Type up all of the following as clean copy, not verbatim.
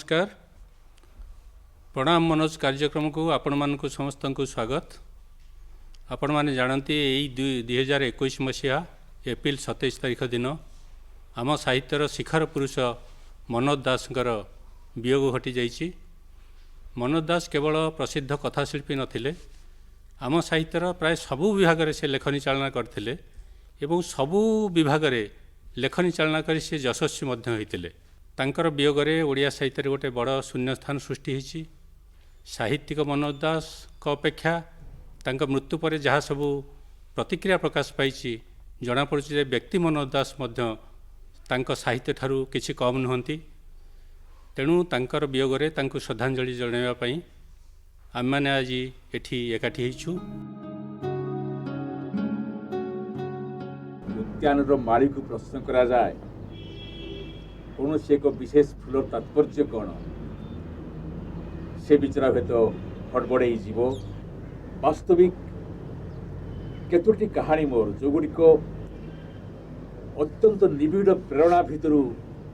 नमस्कार। प्रणाम मनोज कार्यक्रम को आपण मानक समस्त को स्वागत। आपण माने जानती यही 2021 मसीहा एप्रिल 27 तारीख दिन आम साहित्यर शिखर पुरुष मनोज दासଙ୍କର वियोग घटी जाइछि। मनोज दास केवल प्रसिद्ध कथाशिल्पी नथिले, आम साहित्यर प्राय सबु विभाग से लेखनी चालना करथिले एवं सबु विभाग लेखनी चालना करी से यशस्वी मध्य होइतिले। तांकर वियोगरे ओडिया साहित्य गोटे बड़ शून्यस्थान सृष्टि होइछि। साहित्यिक मनोज दास को अपेक्षा तांका मृत्यु पर जहाँ सबू प्रतिक्रिया प्रकाश पाई जना पड़ुछि जे व्यक्ति मनोज दास मध्य तांका साहित्य ठारू किछि कम नुहंती। तेणु तांकर वियोगरे तांको श्रद्धांजलि जणाइबा पई आम माने आज एठी एकाठी होइछु। उद्यानर माली को प्रश्न करा जाए कौन से एक विशेष फूलर तात्पर्य कौन से विचार हुए तो हड़बड़े जीव। वास्तविक केतोटी कहानी मोर जो गुड़िक अत्यंत निबिड़ प्रेरणा भितर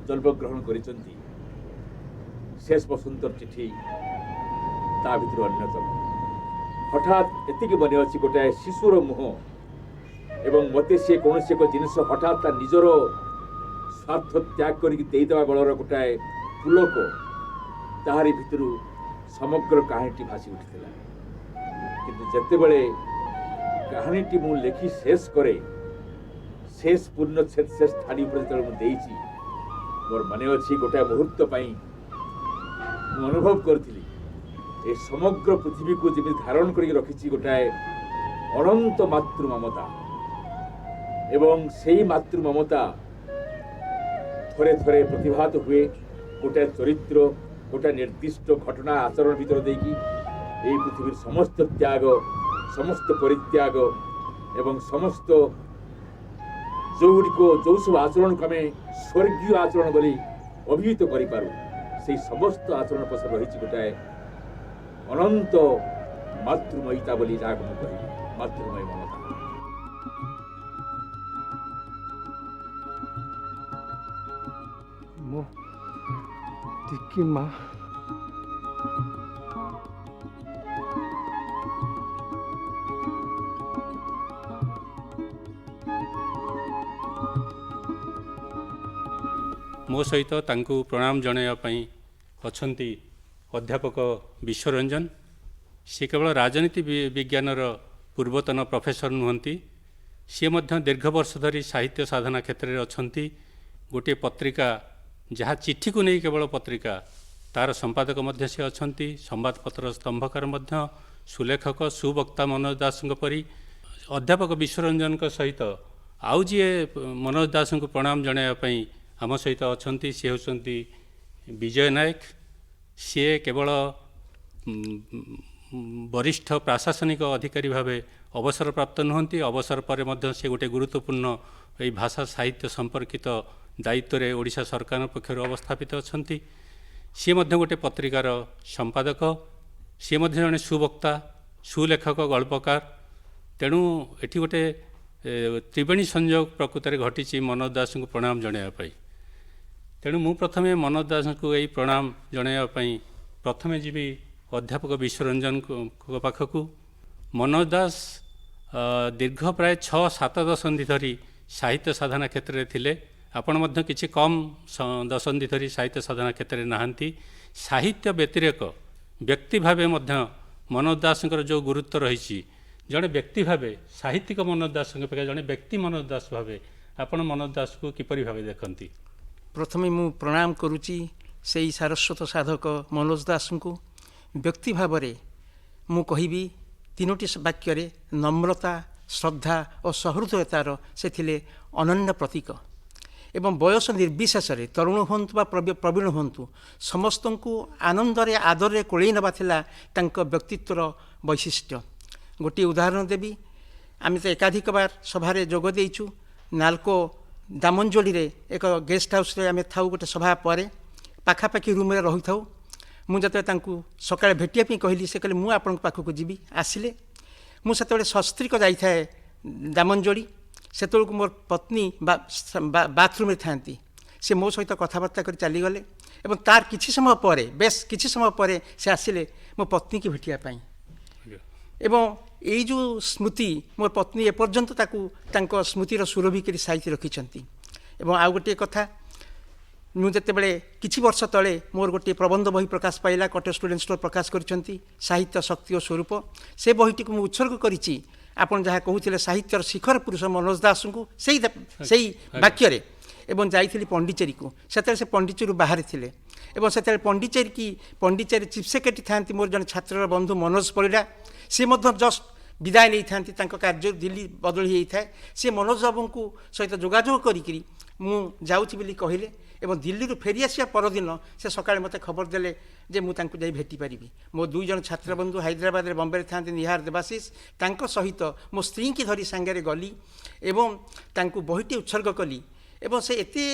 जन्म ग्रहण करिसंती। शेष बसंतर चिठी ता भितर अन्यतम। हठात एतिक मन अच्छी गोटाए शिशुर मुह एवं मते से कौन से एक जिनस हठात निजर स्वार्थ त्याग करके बलर गोटाए फूल को ताहारी भितर समग्र कहानी भासी उठिला। किंतु जेतेबेले कहानी मु लेखि शेष करे शेष पूर्ण शेष स्थानी देइछि मोर माने अछि गोटाए मुहूर्त पाई अनुभव करथिली ए समग्र पृथ्वी को जेमि धारण करके रखिछि गोटाए अनंत मातृ ममता एवं सेही मातृ ममता थोड़े थोड़े प्रतिभात हुए गोटे चरित्र गोटे निर्दिष्ट घटना आचरण भीतर देकी यही पृथ्वी समस्त त्याग समस्त परित्याग एवं समस्त जो सब आचरण को आम स्वर्गीय आचरण बोली अभिहित करूँ से समस्त आचरण पछे रही गोटाए अनंत मातृमयिता बोली जहाँ को कह मातृमय ममता। मो टिकी माँ मो सहित तांकु प्रणाम जणाइबा पई अछंती अध्यापक विश्वरंजन। सी केवल राजनीति विज्ञानर पूर्वतन प्रोफेसर नुहंती, सी मध्य दीर्घ वर्ष धरी साहित्य साधना क्षेत्र में अछंती। गोटे पत्रिका जहाँ चिठी को नहीं केवल पत्रिका तार संपादक मध्य से अछंती, संवादपत्र स्तंभकार मध्य सुलेखक सुवक्ता मनोज दास परी। अध्यापक विश्वरंजन सहित आउ जी मनोज दास को प्रणाम जणाइबा आम सहित अछंती सी होउछंती विजय नायक। सी केवल वरिष्ठ प्रशासनिक अधिकारी भावे अवसर प्राप्त नुहंती, अवसर पर मध्य से गोटे गुरुत्वपूर्ण यही भाषा साहित्य संपर्कित दायित्व रे ओडिशा सरकार पक्षर अवस्थापित अछंती। सी मध्य गोटे पत्रिकार संपादक, सी मध्य जने सुवक्ता सुलेखक गल्पकार। तेणु एठी गोटे त्रिवेणी संयोग प्रकृत में घटी मनोज दास को प्रणाम जणाइबा। तेणु मु प्रथमे मनोज दास को यही प्रणाम जणाइबा प्रथमे जीवी अध्यापक विश्वरंजन को पाखकू। मनोज दास दीर्घ प्राय 6-7 दशंधि धरी साहित्य साधना क्षेत्र में थिले। आपण मध्य किछि कम दशंधि धरी साहित्य साधना क्षेत्र में नहांती। साहित्य व्यतिरेक व्यक्ति भावे मध्य मनोज दास जो गुरुत्व रही जड़े व्यक्ति भावे साहित्यिक मनोज दास अपेक्षा जड़े व्यक्ति मनोज दास भावे आपण मनोज दास को किपरि भावे देखती। प्रथमे मु प्रणाम करुची से सारस्वत साधक मनोज दास को। व्यक्ति भाव मु कहिबी तीनोटी वाक्य नम्रता श्रद्धा और सहृदयतार से थिले अनन्य प्रतीक एवं बयस निर्विशेष तरुण हूँ बा प्रवीण हूँ समस्त को आनंदरे आदर कोड़े नवा व्यक्तित्वर वैशिष्ट्य। गोटे उदाहरण देवी आम तो एकाधिक बार सभारे जोग देइछु। नालको दामंजोली रे एक गेस्ट हाउस रे आम थाउ गोटे सभा पर पाखापाखि रूम रे रही था। मुझे सकाଳେ भेटिया कहली से कहले मु आपण पाखक जीवी आसिले मु सेतबेले सस्त्रीक जाइए दामंजोड़ी से मोर पत्नी बाथरूम था ସେ ମୋ ସହିତ କଥାବାର୍ତ୍ତା କରି ଚାଲିଗଲେ ଏବଂ ତାର କିଛି ସମୟ ପରେ ବେଶ କିଛି ସମୟ ପରେ ସେ ଆସିଲେ ମୋ ପତ୍ନୀକି ଭେଟିବା ପାଇଁ ଏବଂ ଏଇ ଯେଉଁ ସ୍ମୃତି ମୋ ପତ୍ନୀ ଏପର୍ଯ୍ୟନ୍ତ ତାକୁ ତାଙ୍କ ସ୍ମୃତିର ସୁରଭି କରି ସାଇତି ରଖିଛନ୍ତି। ଏବଂ ଆଉ ଗୋଟିଏ କଥା, ମୁଁ ଯେତେବେଳେ କିଛି ବର୍ଷ ତଳେ ମୋର ଗୋଟିଏ ପ୍ରବନ୍ଧ ବହି ପ୍ରକାଶ ପାଇଲା, କଟକ ଷ୍ଟୁଡେଣ୍ଟ ଷ୍ଟୋର ପ୍ରକାଶ କରିଛନ୍ତି, ସାହିତ୍ୟ ଶକ୍ତି ଓ ସ୍ୱରୂପ, ସେ ବହିଟିକୁ ମୁଁ ଉତ୍ସର୍ଗ କରିଛି ଆପଣ ଯାହା କହୁଥିଲେ ସାହିତ୍ୟର ଶିଖର ପୁରୁଷ ମନୋଜ ଦାସଙ୍କୁ ସେଇ ବାକ୍ୟରେ। ଏବଂ ଯାଇଥିଲି ପଣ୍ଡିଚେରୀକୁ, ସେତେବେଳେ ସେ ପଣ୍ଡିଚେରୀରୁ ବାହାରେ ଥିଲେ ଏବଂ ସେତେବେଳେ ପଣ୍ଡିଚେରୀ ଚିଫ୍ ସେକ୍ରେଟାରୀ ଥାନ୍ତି ମୋର ଜଣେ ଛାତ୍ରର ବନ୍ଧୁ ମନୋଜ ପରିଡ଼ା, ସେ ମଧ୍ୟ ଜଷ୍ଟ ବିଦାୟ ନେଇଥାନ୍ତି, ତାଙ୍କ କାର୍ଯ୍ୟ ଦିଲ୍ଲୀ ବଦଳି ହୋଇଥାଏ। ସେ ମନୋଜ ବାବୁଙ୍କୁ ସହିତ ଯୋଗାଯୋଗ କରିକିରି ମୁଁ ଯାଉଛି ବୋଲି କହିଲେ ଏବଂ ଦିଲ୍ଲୀରୁ ଫେରିଆସିବା ପରଦିନ ସେ ସକାଳେ ମୋତେ ଖବର ଦେଲେ ଯେ ମୁଁ ତାଙ୍କୁ ଯାଇ ଭେଟିପାରିବି। ମୋ 2 ଜଣ ଛାତ୍ରବନ୍ଧୁ ହାଇଦ୍ରାବାଦରେ ବମ୍ବେରେ ଥାନ୍ତି, ନିହାର ଦେବାଶିଷ, ତାଙ୍କ ସହିତ ମୋ ସ୍ତ୍ରୀଙ୍କି ଧରି ସାଙ୍ଗରେ ଗଲି ଏବଂ ତାଙ୍କୁ ବହିଟି ଉତ୍ସର୍ଗ କଲି ଏବଂ ସେ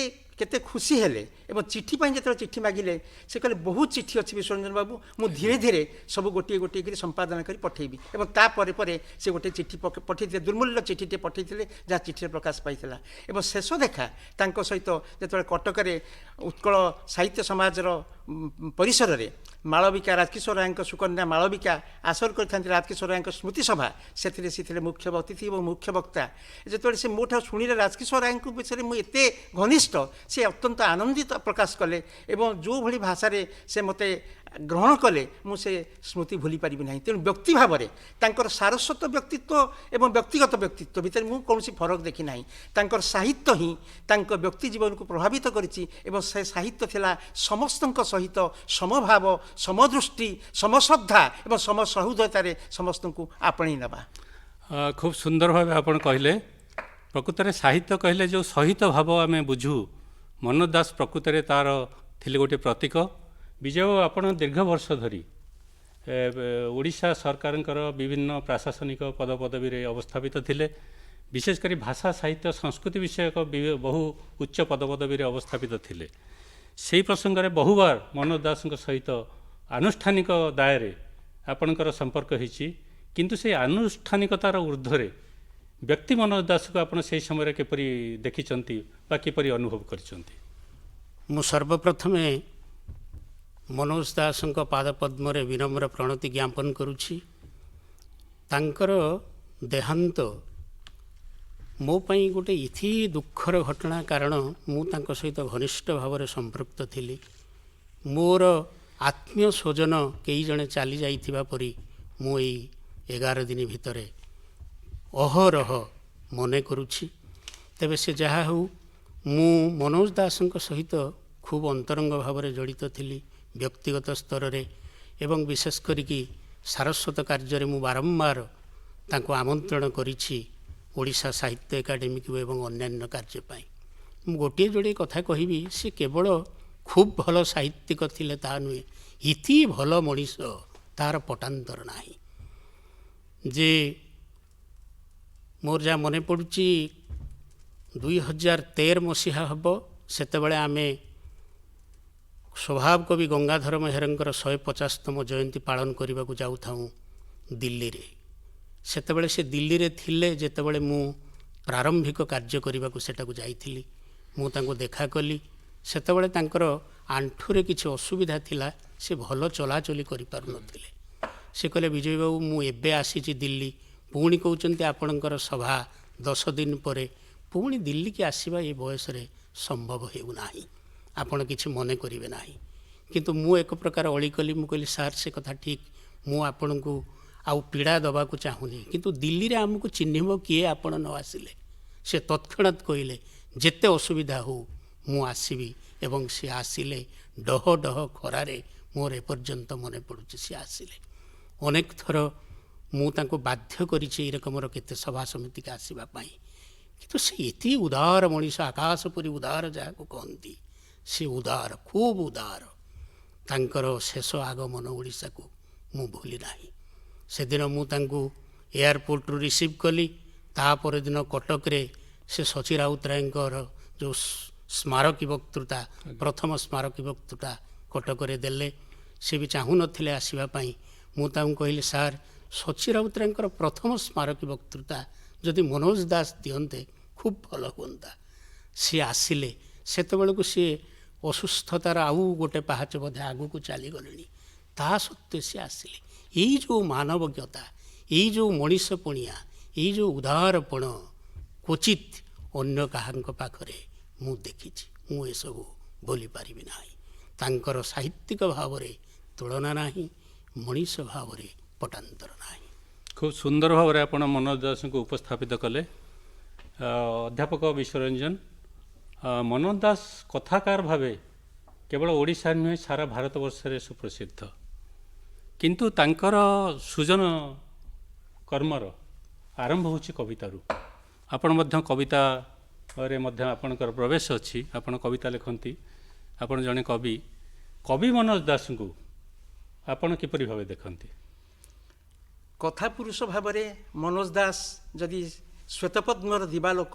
କେତେ ଖୁସି ହେଲେ ଏବଂ ଚିଠି ପାଇଁ ଯେତେବେଳେ ଚିଠି ମାଗିଲେ ସେ କହିଲେ ବହୁତ ଚିଠି ଅଛି ବିଶ୍ୱରଞ୍ଜନ ବାବୁ, ମୁଁ ଧୀରେ ଧୀରେ ସବୁ ଗୋଟିଏ ଗୋଟିଏ କରି ସମ୍ପାଦନ କରି ପଠାଇବି। ଏବଂ ତାପରେ ପରେ ସେ ଗୋଟିଏ ଚିଠି ପଠାଇଥିଲେ, ଦୁର୍ମୂଲ୍ୟ ଚିଠିଟିଏ ପଠାଇଥିଲେ ଯାହା ଚିଠିରେ ପ୍ରକାଶ ପାଇଥିଲା। ଏବଂ ଶେଷ ଦେଖା ତାଙ୍କ ସହିତ ଯେତେବେଳେ କଟକରେ ଉତ୍କଳ ସାହିତ୍ୟ ସମାଜର ପରିସରରେ ମାଳବିକା ରାଜକିଶୋର ରାୟଙ୍କ ସୁକନ୍ୟା ମାଳବିକା ଆସର କରିଥାନ୍ତି ରାଜକିଶୋର ରାୟଙ୍କ ସ୍ମୃତି ସଭା, ସେଥିରେ ସେ ଥିଲେ ମୁଖ୍ୟ ଅତିଥି ଏବଂ ମୁଖ୍ୟ ବକ୍ତା। ଯେତେବେଳେ ସେ ମୋ ଠାରୁ ଶୁଣିଲେ ରାଜକିଶୋର ରାୟଙ୍କ ବିଷୟରେ ମୁଁ ଏତେ ଘନିଷ୍ଠ, ସେ ଅତ୍ୟନ୍ତ ଆନନ୍ଦିତ ପ୍ରକାଶ କଲେ ଏବଂ ଯେଉଁଭଳି ଭାଷାରେ ସେ ମୋତେ ଗ୍ରହଣ କଲେ ମୁଁ ସେ ସ୍ମୃତି ଭୁଲି ପାରିବି ନାହିଁ। ତେଣୁ ବ୍ୟକ୍ତି ଭାବରେ ତାଙ୍କର ସାରସ୍ୱତ ବ୍ୟକ୍ତିତ୍ୱ ଏବଂ ବ୍ୟକ୍ତିଗତ ବ୍ୟକ୍ତିତ୍ୱ ଭିତରେ ମୁଁ କୌଣସି ଫରକ ଦେଖି ନାହିଁ। ତାଙ୍କର ସାହିତ୍ୟ ହିଁ ତାଙ୍କ ବ୍ୟକ୍ତି ଜୀବନକୁ ପ୍ରଭାବିତ କରିଛି ଏବଂ ସେ ସାହିତ୍ୟ ଥିଲା ସମସ୍ତଙ୍କ ସହିତ ସମଭାବ, ସମଦୃଷ୍ଟି, ସମଶ୍ରଦ୍ଧା ଏବଂ ସମସହୃଦୟତାରେ ସମସ୍ତଙ୍କୁ ଆପଣେଇ ନେବା। ଖୁବ୍ ସୁନ୍ଦର ଭାବେ ଆପଣ କହିଲେ। ପ୍ରକୃତରେ ସାହିତ୍ୟ କହିଲେ ଯେଉଁ ସହିତ ଭାବ ଆମେ ବୁଝୁ, ମନୋଜ ଦାସ ପ୍ରକୃତରେ ତା'ର ଥିଲେ ଗୋଟିଏ ପ୍ରତୀକ। ବିଜୟ, ଆପଣ ଦୀର୍ଘ ବର୍ଷ ଧରି ଓଡ଼ିଶା ସରକାରଙ୍କର ବିଭିନ୍ନ ପ୍ରଶାସନିକ ପଦପଦବୀରେ ଅବସ୍ଥାପିତ ଥିଲେ, ବିଶେଷ କରି ଭାଷା ସାହିତ୍ୟ ସଂସ୍କୃତି ବିଷୟକ ବହୁ ଉଚ୍ଚ ପଦପଦବୀରେ ଅବସ୍ଥାପିତ ଥିଲେ। ସେହି ପ୍ରସଙ୍ଗରେ ବହୁବାର ମନୋଜ ଦାସଙ୍କ ସହିତ ଆନୁଷ୍ଠାନିକ ଦାୟରେ ଆପଣଙ୍କର ସମ୍ପର୍କ ହୋଇଛି, କିନ୍ତୁ ସେହି ଆନୁଷ୍ଠାନିକତାର ଊର୍ଦ୍ଧ୍ୱରେ ବ୍ୟକ୍ତି ମନୋଜ ଦାସକୁ ଆପଣ ସେହି ସମୟରେ କିପରି ଦେଖିଛନ୍ତି ବା କିପରି ଅନୁଭବ କରିଛନ୍ତି? ମୁଁ ସର୍ବପ୍ରଥମେ ମନୋଜ ଦାସଙ୍କ ପାଦପଦ୍ମରେ ବିନମ୍ର ପ୍ରଣତି ଜ୍ଞାପନ କରୁଛି। ତାଙ୍କର ଦେହାନ୍ତ ମୋ ପାଇଁ ଗୋଟେ ଏଥି ଦୁଃଖର ଘଟଣା, କାରଣ ମୁଁ ତାଙ୍କ ସହିତ ଘନିଷ୍ଠ ଭାବରେ ସମ୍ପୃକ୍ତ ଥିଲି। ମୋର ଆତ୍ମୀୟ ସ୍ୱଜନ କେଇ ଜଣେ ଚାଲି ଯାଇଥିବା ପରି ମୁଁ ଏଇ 11 ଦିନ ଭିତରେ ଅହରହ ମନେ କରୁଛି। ତେବେ ସେ ଯାହା ହେଉ, ମୁଁ ମନୋଜ ଦାସଙ୍କ ସହିତ ଖୁବ୍ ଅନ୍ତରଙ୍ଗ ଭାବରେ ଜଡ଼ିତ ଥିଲି ବ୍ୟକ୍ତିଗତ ସ୍ତରରେ ଏବଂ ବିଶେଷ କରିକି ସାରସ୍ୱତ କାର୍ଯ୍ୟରେ ମୁଁ ବାରମ୍ବାର ତାଙ୍କୁ ଆମନ୍ତ୍ରଣ କରିଛି ଓଡ଼ିଶା ସାହିତ୍ୟ ଏକାଡେମୀକୁ ଏବଂ ଅନ୍ୟାନ୍ୟ କାର୍ଯ୍ୟ ପାଇଁ। ମୁଁ ଗୋଟିଏ ଯୋଡ଼ିଏ କଥା କହିବି, ସେ କେବଳ ଖୁବ୍ ଭଲ ସାହିତ୍ୟିକ ଥିଲେ ତାହା ନୁହେଁ, ଇତି ଭଲ ମଣିଷ ତାହାର ପଟାନ୍ତର ନାହିଁ। ଯେ ମୋର ଯାହା ମନେ ପଡ଼ୁଛି 2013 ମସିହା ହେବ, ସେତେବେଳେ ଆମେ ସ୍ୱଭାବ କବି ଗଙ୍ଗାଧର ମେହେରଙ୍କର 150ତମ ଜୟନ୍ତୀ ପାଳନ କରିବାକୁ ଯାଉଥାଉଁ ଦିଲ୍ଲୀରେ। ସେତେବେଳେ ସେ ଦିଲ୍ଲୀରେ ଥିଲେ ଯେତେବେଳେ ମୁଁ ପ୍ରାରମ୍ଭିକ କାର୍ଯ୍ୟ କରିବାକୁ ସେଟାକୁ ଯାଇଥିଲି। ମୁଁ ତାଙ୍କୁ ଦେଖା କଲି। ସେତେବେଳେ ତାଙ୍କର ଆଣ୍ଠୁରେ କିଛି ଅସୁବିଧା ଥିଲା, ସେ ଭଲ ଚଲାଚଲି କରିପାରୁନଥିଲେ। ସେ କହିଲେ, ବିଜୟ ବାବୁ, ମୁଁ ଏବେ ଆସିଛି ଦିଲ୍ଲୀ, ପୁଣି କହୁଛନ୍ତି ଆପଣଙ୍କର ସଭା 10 ଦିନ ପରେ, ପୁଣି ଦିଲ୍ଲୀକି ଆସିବା ଏ ବୟସରେ ସମ୍ଭବ ହେଉନାହିଁ, ଆପଣ କିଛି ମନେ କରିବେ ନାହିଁ। କିନ୍ତୁ ମୁଁ ଏକ ପ୍ରକାର ଅଳି କଲି। ମୁଁ କହିଲି, ସାର୍ ସେ କଥା ଠିକ୍, ମୁଁ ଆପଣଙ୍କୁ ଆଉ ପୀଡ଼ା ଦେବାକୁ ଚାହୁଁନି, କିନ୍ତୁ ଦିଲ୍ଲୀରେ ଆମକୁ ଚିହ୍ନିବ କିଏ ଆପଣ ନ ଆସିଲେ? ସେ ତତ୍କ୍ଷଣାତ୍ କହିଲେ, ଯେତେ ଅସୁବିଧା ହେଉ ମୁଁ ଆସିବି। ଏବଂ ସେ ଆସିଲେ ଡହ ଡହ ଖରାରେ, ମୋର ଏପର୍ଯ୍ୟନ୍ତ ମନେ ପଡ଼ୁଛି ସେ ଆସିଲେ। ଅନେକ ଥର ମୁଁ ତାଙ୍କୁ ବାଧ୍ୟ କରିଛି ଏଇ ରକମର କେତେ ସଭା ସମିତିକି ଆସିବା ପାଇଁ, କିନ୍ତୁ ସେ ଏତେ ଉଦାର ମଣିଷ, ଆକାଶ ପରି ଉଦାର ଯାହାକୁ କହନ୍ତି, ସେ ଉଦାର, ଖୁବ୍ ଉଦାର। ତାଙ୍କର ଶେଷ ଆଗମନ ଓଡ଼ିଶାକୁ ମୁଁ ଭୁଲି ନାହିଁ। ସେଦିନ ମୁଁ ତାଙ୍କୁ ଏୟାରପୋର୍ଟରୁ ରିସିଭ୍ କଲି। ତାପର ଦିନ କଟକରେ ସେ ସଚୀ ରାଉତରାୟଙ୍କର ଯେଉଁ ସ୍ମାରକୀ ବକ୍ତୃତା, ପ୍ରଥମ ସ୍ମାରକୀ ବକ୍ତୃତା କଟକରେ ଦେଲେ। ସେ ବି ଚାହୁଁନଥିଲେ ଆସିବା ପାଇଁ। ମୁଁ ତାଙ୍କୁ କହିଲି, ସାର୍, ସଚୀ ରାଉତରାୟଙ୍କର ପ୍ରଥମ ସ୍ମାରକୀ ବକ୍ତୃତା ଯଦି ମନୋଜ ଦାସ ଦିଅନ୍ତେ ଖୁବ୍ ଭଲ ହୁଅନ୍ତା। ସିଏ ଆସିଲେ। ସେତେବେଳକୁ ସିଏ ଅସୁସ୍ଥତାର ଆଉ ଗୋଟେ ପାହାଚ ବୋଧେ ଆଗକୁ ଚାଲିଗଲେଣି। ତା ସତ୍ତ୍ୱେ ସେ ଆସିଲେ। ଏଇ ଯେଉଁ ମାନବଜ୍ଞତା, ଏଇ ଯେଉଁ ମଣିଷପଣିଆ, ଏଇ ଯେଉଁ ଉଦାରପଣ କ୍ୱଚିତ୍ ଅନ୍ୟ କାହାଙ୍କ ପାଖରେ ମୁଁ ଦେଖିଛି। ମୁଁ ଏସବୁ ଭୁଲି ପାରିବି ନାହିଁ। ତାଙ୍କର ସାହିତ୍ୟିକ ଭାବରେ ତୁଳନା ନାହିଁ, ମଣିଷ ଭାବରେ ପଟାନ୍ତର ନାହିଁ। ଖୁବ୍ ସୁନ୍ଦର ଭାବରେ ଆପଣ ମନୋଜ ଦାସଙ୍କୁ ଉପସ୍ଥାପିତ କଲେ। ଅଧ୍ୟାପକ ବିଶ୍ୱରଞ୍ଜନ, ମନୋଜ ଦାସ କଥାକାର ଭାବେ କେବଳ ଓଡ଼ିଶା ନୁହେଁ ସାରା ଭାରତବର୍ଷରେ ସୁପ୍ରସିଦ୍ଧ, କିନ୍ତୁ ତାଙ୍କର ସୃଜନ କର୍ମର ଆରମ୍ଭ ହେଉଛି କବିତାରୁ। ଆପଣ ମଧ୍ୟ କବିତାରେ ମଧ୍ୟ ଆପଣଙ୍କର ପ୍ରବେଶ ଅଛି, ଆପଣ କବିତା ଲେଖନ୍ତି, ଆପଣ ଜଣେ କବି। କବି ମନୋଜ ଦାସଙ୍କୁ ଆପଣ କିପରି ଭାବେ ଦେଖନ୍ତି? କଥା ପୁରୁଷ ଭାବରେ ମନୋଜ ଦାସ ଯଦି ଶ୍ୱେତପଦ୍ମର ଦିବାଲୋକ,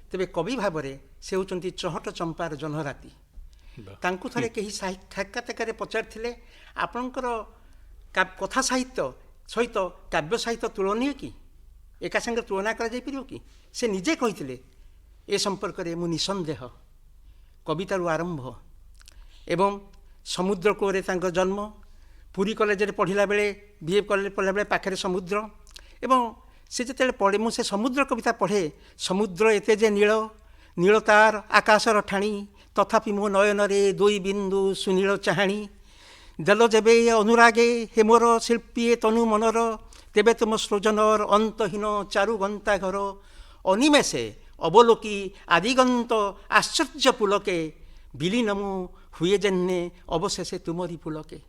ତେବେ କବି ଭାବରେ ସେ ହେଉଛନ୍ତି ଚହଟ ଚମ୍ପାର ଜହ୍ନରାତି। ତାଙ୍କୁ ଥରେ କେହି ସାକ୍ଷାତକାରରେ ପଚାରିଥିଲେ, ଆପଣଙ୍କର କଥା ସାହିତ୍ୟ ସହିତ କାବ୍ୟ ସାହିତ୍ୟ ତୁଳନୀୟ କି, ଏକା ସାଙ୍ଗରେ ତୁଳନା କରାଯାଇପାରିବ କି? ସେ ନିଜେ କହିଥିଲେ ଏ ସମ୍ପର୍କରେ, ମୁଁ ନିଃସନ୍ଦେହ। କବିତାରୁ ଆରମ୍ଭ ଏବଂ ସମୁଦ୍ର କୂଳରେ ତାଙ୍କ ଜନ୍ମ, ପୁରୀ କଲେଜରେ ପଢ଼ିଲା ବେଳେ, BA କଲେଜରେ ପଢ଼ିଲା ବେଳେ ପାଖରେ ସମୁଦ୍ର, ଏବଂ ସେ ଯେତେବେଳେ ପଢ଼େ, ମୁଁ ସେ ସମୁଦ୍ର କବିତା ପଢ଼େ। ସମୁଦ୍ର ଏତେ ଯେ ନୀଳ, ନୀଳ ତାର ଆକାଶର ଠାଣି, ତଥାପି ମୋ ନୟନରେ ଦୁଇ ବିନ୍ଦୁ ସୁନୀଳ ଚାହାଣି। ଦେଲ ଯେବେ ଅନୁରାଗେ ହେ ମୋର ଶିଳ୍ପୀ ତନୁ ମନର, ତେବେ ତୁମ ସୃଜନର ଅନ୍ତହୀନ ଚାରୁ ଗନ୍ତା ଘର। ଅନିମେଷେ ଅବଲୋକି ଆଦିଗନ୍ତ ଆଶ୍ଚର୍ଯ୍ୟ ପୁଲକେ, ବିଲୀନ ମୁଁ ହୁଏ ଯେନେ ଅବଶେଷେ ତୁମରି ପୁଲକେ।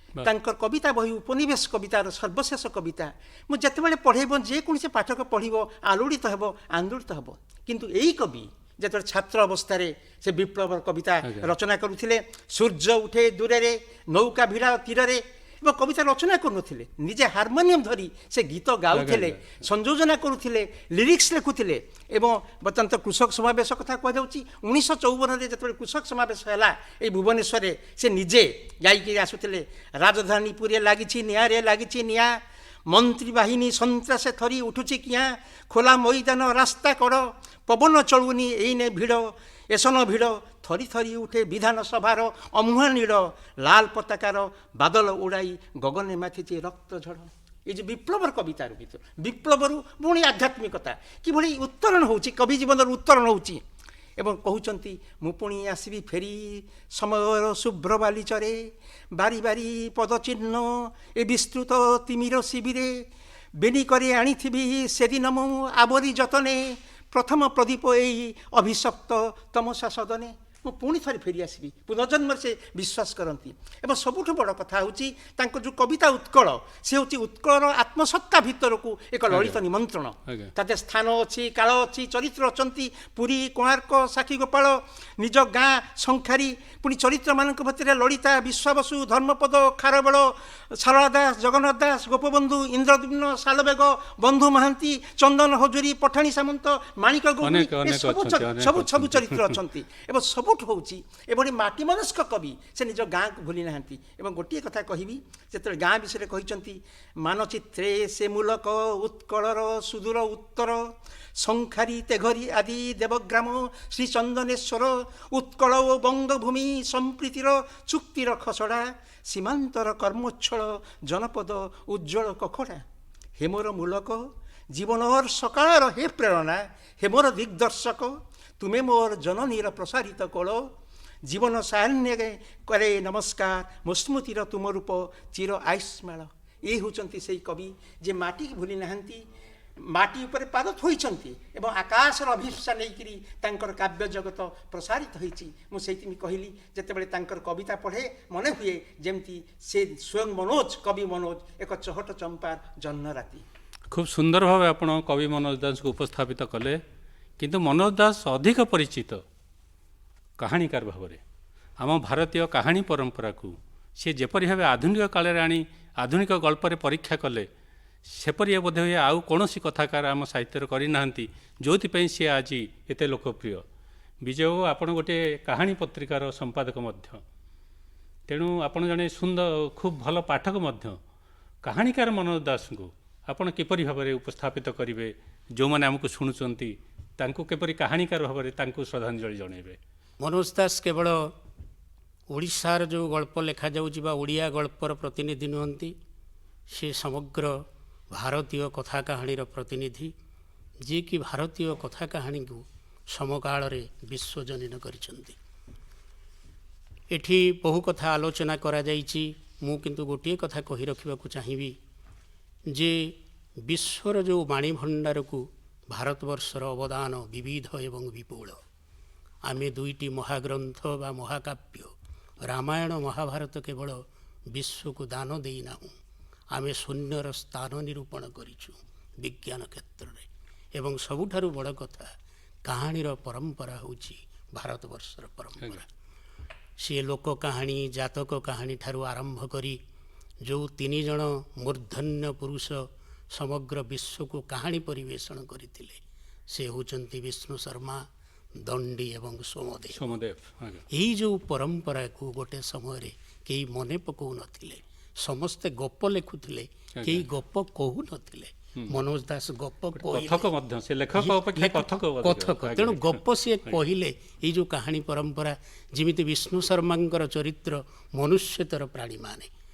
ତାଙ୍କର କବିତା ବହି ଉପନିବେଶ କବିତାର ସର୍ବଶେଷ କବିତା। ମୁଁ ଯେତେବେଳେ ପଢ଼େଇବ, ଯେକୌଣସି ପାଠକ ପଢ଼ିବ ଆଲୋଡ଼ିତ ହେବ, ଆନ୍ଦୋଳିତ ହେବ। କିନ୍ତୁ ଏଇ କବି ଯେତେବେଳେ ଛାତ୍ର ଅବସ୍ଥାରେ ସେ ବିପ୍ଳବ କବିତା ରଚନା କରୁଥିଲେ, ସୂର୍ଯ୍ୟ ଉଠେ ଦୂରରେ, ନୌକା ଭିଡ଼ା ତୀରରେ, ଏବଂ କବିତା ରଚନା କରୁନଥିଲେ, ନିଜେ ହାରମୋନିୟମ ଧରି ସେ ଗୀତ ଗାଉଥିଲେ, ସଂଯୋଜନା କରୁଥିଲେ, ଲିରିକ୍ସ ଲେଖୁଥିଲେ। ଏବଂ ବର୍ତ୍ତମାନ ତ କୃଷକ ସମାବେଶ କଥା କୁହାଯାଉଛି। 1954ରେ ଯେତେବେଳେ କୃଷକ ସମାବେଶ ହେଲା ଏଇ ଭୁବନେଶ୍ୱରରେ, ସେ ନିଜେ ଯାଇକି ଆସୁଥିଲେ, ରାଜଧାନୀ ପୁରୀରେ ଲାଗିଛି ନିଆଁରେ ଲାଗିଛି ନିଆଁ, ମନ୍ତ୍ରୀ ବାହିନୀ ସନ୍ତ୍ରାସେ ଥରି ଉଠୁଛି କିଆଁ, ଖୋଲା ମଇଦାନ ରାସ୍ତା କଡ଼, ପବନ ଚଳୁନି ଏଇନେ ଭିଡ଼, ଏସନ ଭିଡ଼, ଥରି ଥରି ଉଠେ ବିଧାନସଭାର ଅମୁହାଁ ନୀଡ଼, ଲାଲ ପତାକାର ବାଦଲ ଉଡ଼ାଇ ଗଗନେ ମାଥିଛି ରକ୍ତ ଝଡ଼। এই যে বিপ্লবর কবিতার ভিতর, বিপ্লবরু পুଣି আধ্যাত্মিকতা কিভাবে উত্তরণ হচ্ছে, কবি জীবনের উত্তরণ হচ্ছে। এবং কହୁଛନ୍ତି ମୁଁ ପୁଣି ଆସିବି ଫେରି ସମୟର ଶୁଭ୍ର ବାଲିଚରେ, ବାରି ବାରି ପଦଚିହ୍ନ ଏ ବିସ୍ତୃତ ତିମିର ଶିବିରେ, ବେନି କରି ଆଣିଥିବି ସେଦିନ ମୁଁ ଆବରି ଯତନେ, ପ୍ରଥମ ପ୍ରଦୀପ ଏଇ ଅଭିଶପ୍ତ ତମସା ସଦନେ। ମୁଁ ପୁଣି ଥରେ ଫେରି ଆସିବି, ପୁନର୍ଜନ୍ମରେ ସେ ବିଶ୍ୱାସ କରନ୍ତି। ଏବଂ ସବୁଠୁ ବଡ଼ କଥା ହେଉଛି ତାଙ୍କ ଯେଉଁ କବିତା ଉତ୍କଳ, ସେ ହେଉଛି ଉତ୍କଳର ଆତ୍ମସତ୍ତା ଭିତରକୁ ଏକ ଲଳିତ ନିମନ୍ତ୍ରଣ। ତାতে ସ୍ଥାନ ଅଛି, କାଳ ଅଛି, ଚରିତ୍ର ଅଛନ୍ତି, ପୁରୀ କୋଣାର୍କ ସାକ୍ଷୀଗୋପାଳ ନିଜ ଗାଁ ଶଙ୍ଖାରୀ, ପୁଣି ଚରିତ୍ରମାନଙ୍କ ଭିତରେ ଲଳିତା ବିଶ୍ୱାବସୁ, ଧର୍ମପଦ, ଖାରବେଳ, ଶାରଳା ଦାସ, ଜଗନ୍ନାଥ ଦାସ, ଗୋପବନ୍ଧୁ, ଇନ୍ଦ୍ରଦ୍ୟୁମ୍ନ, ଶାଲବେଗ, ବନ୍ଧୁ ମହାନ୍ତି, ଚନ୍ଦନ ହଜୁରୀ, ପଠାଣି ସାମନ୍ତ, ମାଣିକ ଗୌରୀ, ସବୁ ଚରିତ୍ର ଅଛନ୍ତି। ଏବଂ ସବୁଠୁ ହେଉଛି ଏଭଳି ମାଟି ମନସ୍କ କବି, ସେ ନିଜ ଗାଁକୁ ଭୁଲି ନାହାନ୍ତି। ଏବଂ ଗୋଟିଏ କଥା କହିବି, ଯେତେବେଳେ ଗାଁ ବିଷୟରେ କହିଛନ୍ତି, ମାନଚିତ୍ରେ ସେ ମୂଲକ ଉତ୍କଳର ସୁଦୂର ଉତ୍ତର, ଶଙ୍ଖାରୀ ତେଘରୀ ଆଦି ଦେବଗ୍ରାମ ଶ୍ରୀଚନ୍ଦନେଶ୍ୱର, ଉତ୍କଳ ଓ ବଙ୍ଗଭୂମି ସମ୍ପ୍ରୀତିର ଚୁକ୍ତିର ଖସଡ଼ା, ସୀମାନ୍ତର କର୍ମୋଚ୍ଛଳ ଜନପଦ ଉଜ୍ଜ୍ୱଳ କଖଡ଼ା। ହେମର ମୂଲକ ଜୀବନର ସକାଳର ହେ ପ୍ରେରଣା, ହେମର ଦିଗ୍ଦର୍ଶକ, ତୁମେ ମୋର ଜନନୀର ପ୍ରସାରିତ କୋଳ, ଜୀବନ ସାରଣ୍ୟ କରେ ନମସ୍କାର, ମୋ ସ୍ମୃତିର ତୁମ ରୂପ ଚିର ଆୟୁଷ୍ମାଳ। ଏ ହେଉଛନ୍ତି ସେଇ କବି ଯେ ମାଟିକି ଭୁଲି ନାହାନ୍ତି, ମାଟି ଉପରେ ପାଦ ଥୋଇଛନ୍ତି ଏବଂ ଆକାଶର ଅଭିପ୍ସା ନେଇକରି ତାଙ୍କର କାବ୍ୟ ଜଗତ ପ୍ରସାରିତ ହୋଇଛି। ମୁଁ ସେଇଥିପାଇଁ କହିଲି, ଯେତେବେଳେ ତାଙ୍କର କବିତା ପଢ଼େ ମନେ ହୁଏ ଯେମିତି ସେ ସ୍ୱୟଂ ମନୋଜ, କବି ମନୋଜ ଏକ ଚହଟ ଚମ୍ପାର ଜହ୍ନ ରାତି। খুব সুন্দর ভাবে ଆପଣ কবি মনোজ দাসଙ୍କୁ ଉପସ୍ଥାପିତ କଲେ। କିନ୍ତୁ ମନୋଜ ଦାସ ଅଧିକ ପରିଚିତ କାହାଣୀକାର ଭାବରେ। ଆମ ଭାରତୀୟ କାହାଣୀ ପରମ୍ପରାକୁ ସେ ଯେପରି ଭାବେ ଆଧୁନିକ କାଳରେ ଆଣି ଆଧୁନିକ ଗଳ୍ପରେ ପରୀକ୍ଷା କଲେ, ସେପରି ବୋଧେ ହୁଏ ଆଉ କୌଣସି କଥାକାର ଆମ ସାହିତ୍ୟରେ କରିନାହାନ୍ତି, ଯେଉଁଥିପାଇଁ ସିଏ ଆଜି ଏତେ ଲୋକପ୍ରିୟ। ବିଜୟ ବାବୁ, ଆପଣ ଗୋଟିଏ କାହାଣୀ ପତ୍ରିକାର ସମ୍ପାଦକ ମଧ୍ୟ, ତେଣୁ ଆପଣ ଜଣେ ସୁନ୍ଦର ଖୁବ୍ ଭଲ ପାଠକ ମଧ୍ୟ। କାହାଣୀକାର ମନୋଜ ଦାସଙ୍କୁ ଆପଣ କିପରି ଭାବରେ ଉପସ୍ଥାପିତ କରିବେ, ଯେଉଁମାନେ ଆମକୁ ଶୁଣୁଛନ୍ତି ତାଙ୍କୁ କିପରି କାହାଣୀକାର ଭାବରେ ତାଙ୍କୁ ଶ୍ରଦ୍ଧାଞ୍ଜଳି ଜଣାଇବେ? ମନୋଜ ଦାସ କେବଳ ଓଡ଼ିଶାର ଯେଉଁ ଗଳ୍ପ ଲେଖାଯାଉଛି ବା ଓଡ଼ିଆ ଗଳ୍ପର ପ୍ରତିନିଧି ନୁହନ୍ତି, ସେ ସମଗ୍ର ଭାରତୀୟ କଥା କାହାଣୀର ପ୍ରତିନିଧି, ଯିଏକି ଭାରତୀୟ କଥା କାହାଣୀକୁ ସମକାଳରେ ବିଶ୍ୱଜନୀନ କରିଛନ୍ତି। ଏଠି ବହୁ କଥା ଆଲୋଚନା କରାଯାଇଛି, ମୁଁ କିନ୍ତୁ ଗୋଟିଏ କଥା କହି ରଖିବାକୁ ଚାହିଁବି ଯେ ବିଶ୍ୱର ଯେଉଁ ବାଣୀ ଭଣ୍ଡାରକୁ ଭାରତବର୍ଷର ଅବଦାନ ବିବିଧ ଏବଂ ବିପୁଳ। ଆମେ ଦୁଇଟି ମହାଗ୍ରନ୍ଥ ବା ମହାକାବ୍ୟ ରାମାୟଣ ମହାଭାରତ କେବଳ ବିଶ୍ୱକୁ ଦାନ ଦେଇନାହୁଁ, ଆମେ ଶୂନ୍ୟର ସ୍ଥାନ ନିରୂପଣ କରିଛୁ ବିଜ୍ଞାନ କ୍ଷେତ୍ରରେ। ଏବଂ ସବୁଠାରୁ ବଡ଼ କଥା, କାହାଣୀର ପରମ୍ପରା ହେଉଛି ଭାରତବର୍ଷର ପରମ୍ପରା। ସିଏ ଲୋକ କାହାଣୀ, ଜାତକ କାହାଣୀ ଠାରୁ ଆରମ୍ଭ କରି ଯେଉଁ 3 ଜଣ ମୂର୍ଦ୍ଧନ୍ୟ ପୁରୁଷ ସମଗ୍ର ବିଶ୍ୱକୁ କାହାଣୀ ପରିବେଷଣ କରିଥିଲେ, ସେ ହେଉଛନ୍ତି ବିଷ୍ଣୁ ଶର୍ମା, ଦଣ୍ଡି ଏବଂ ସୋମଦେବ। ଏଇ ଯେଉଁ ପରମ୍ପରାକୁ ଗୋଟେ ସମୟରେ କେହି ମନେ ପକାଉନଥିଲେ, ସମସ୍ତେ ଗପ ଲେଖୁଥିଲେ, କେହି ଗପ କହୁନଥିଲେ। ମନୋଜ ଦାସ ଗପ କଥକ, ତେଣୁ ଗପ ସିଏ କହିଲେ। ଏଇ ଯେଉଁ କାହାଣୀ ପରମ୍ପରା, ଯେମିତି ବିଷ୍ଣୁ ଶର୍ମାଙ୍କର ଚରିତ୍ର ମନୁଷ୍ୟତର ପ୍ରାଣୀମାନେ,